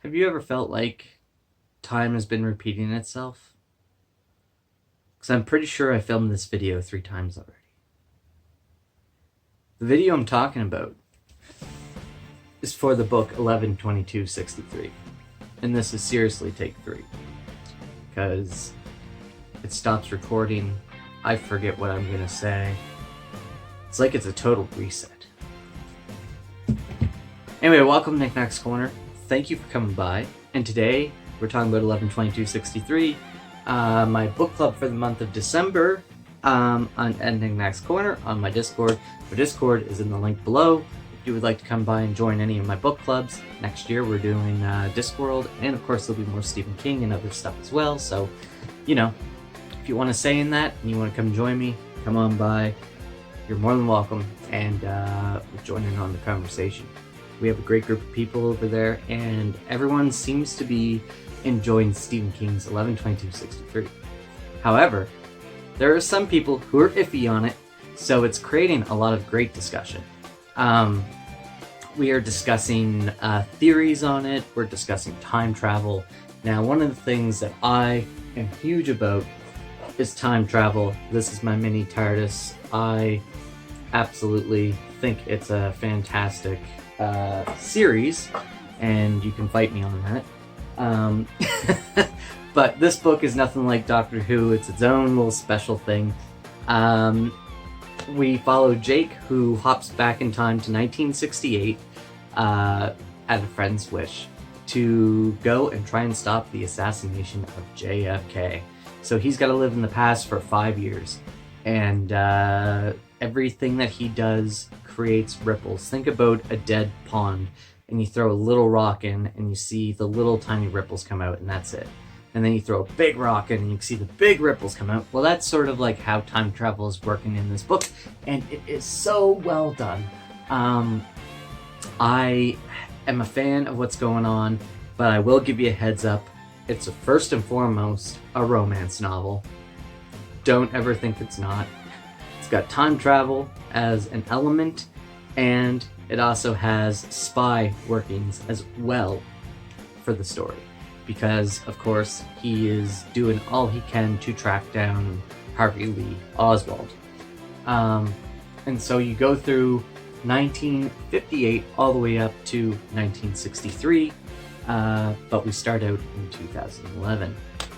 Have you ever felt like time has been repeating itself? Because I'm pretty sure I filmed this video 3 times already. The video I'm talking about is for the book 11/22/63. And this is seriously take 3. Because it stops recording, I forget what I'm going to say. It's like it's a total reset. Anyway, welcome to Knickknack's Corner. Thank you for coming by. And today, we're talking about 11/22/63, my book club for the month of December, on Knickknack's Corner on my Discord. My Discord is in the link below. If you would like to come by and join any of my book clubs, next year we're doing Discworld, and of course there'll be more Stephen King and other stuff as well. So, you know, if you want to say in that and you want to come join me, come on by. You're more than welcome, and join in on the conversation. We have a great group of people over there, and everyone seems to be enjoying Stephen King's 11/22/63. However, there are some people who are iffy on it, so it's creating a lot of great discussion. We are discussing theories on it, we're discussing time travel. Now, one of the things that I am huge about is time travel. This is my mini TARDIS. I absolutely think it's a fantastic series, and you can fight me on that. But this book is nothing like Doctor Who. It's its own little special thing. We follow Jake, who hops back in time to 1968 at a friend's wish to go and try and stop the assassination of JFK. So he's got to live in the past for 5 years, and everything that he does creates ripples. Think about a dead pond, and you throw a little rock in and you see the little tiny ripples come out, and that's it. And then you throw a big rock in and you see the big ripples come out. Well, that's sort of like how time travel is working in this book, and it is so well done. I am a fan of what's going on, but I will give you a heads up. It's first and foremost a romance novel. Don't ever think it's not. It's got time travel as an element, and it also has spy workings as well for the story, because of course he is doing all he can to track down Harvey Lee Oswald. And so you go through 1958 all the way up to 1963, but we start out in 2011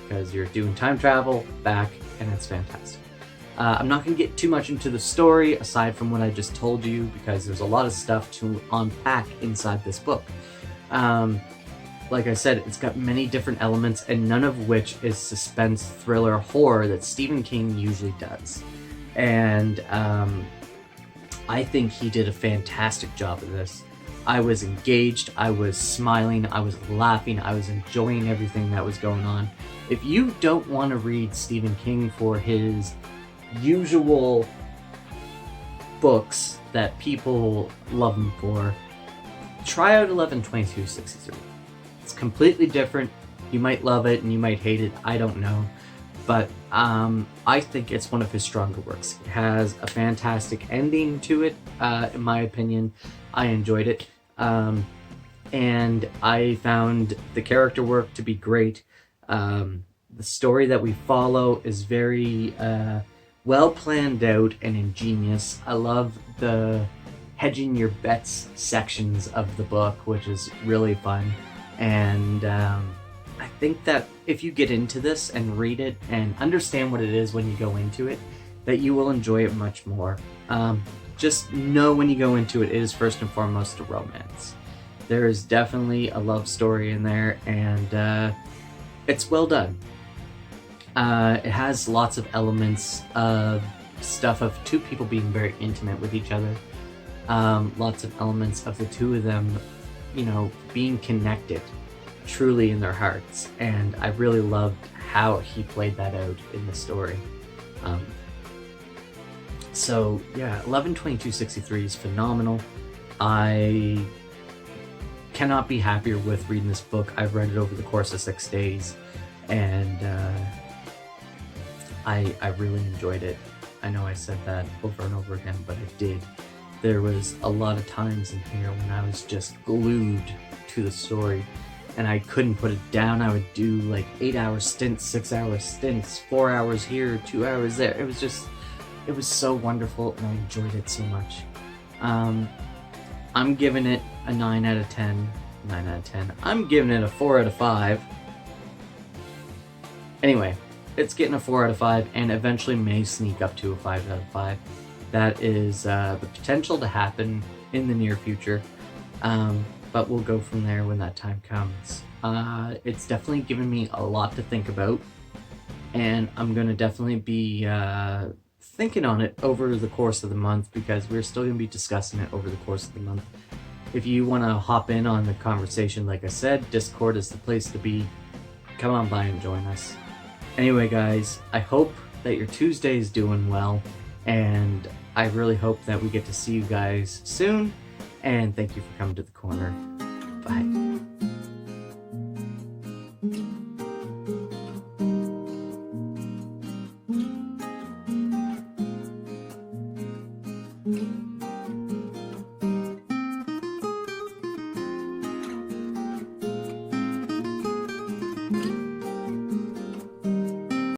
because you're doing time travel back, and it's fantastic. I'm not going to get too much into the story aside from what I just told you, because there's a lot of stuff to unpack inside this book. Like I said, it's got many different elements, and none of which is suspense, thriller, horror that Stephen King usually does. And I think he did a fantastic job of this. I was engaged, I was smiling, I was laughing, I was enjoying everything that was going on. If you don't want to read Stephen King for his usual books that people love him for, try out 11/22/63. It's completely different. You might love it and you might hate it, I don't know. But I think it's one of his stronger works. It has a fantastic ending to it, in my opinion. I enjoyed it. And I found the character work to be great. The story that we follow is very well planned out and ingenious. I love the hedging your bets sections of the book, which is really fun. And I think that if you get into this and read it and understand what it is when you go into it, that you will enjoy it much more. Just know when you go into it, it is first and foremost a romance. There is definitely a love story in there, and it's well done. It has lots of elements of stuff of two people being very intimate with each other. Lots of elements of the two of them, you know, being connected truly in their hearts, and I really loved how he played that out in the story. So yeah, 11/22/63 is phenomenal. I cannot be happier with reading this book. I've read it over the course of 6 days, and I really enjoyed it. I know I said that over and over again, but I did. There was a lot of times in here when I was just glued to the story. and I couldn't put it down. I would do like 8-hour stints, 6-hour stints, 4 hours here, 2 hours there. It was so wonderful, and I enjoyed it so much. I'm giving it a 9 out of 10. 9 out of 10. I'm giving it a 4 out of 5. Anyway, it's getting a 4 out of 5, and eventually may sneak up to a 5 out of 5. That is the potential to happen in the near future, but we'll go from there when that time comes. It's definitely given me a lot to think about, and I'm going to definitely be thinking on it over the course of the month, because we're still going to be discussing it over the course of the month. If you want to hop in on the conversation, like I said, Discord is the place to be. Come on by and join us. Anyway, guys, I hope that your Tuesday is doing well, and I really hope that we get to see you guys soon, and thank you for coming to the corner. Bye.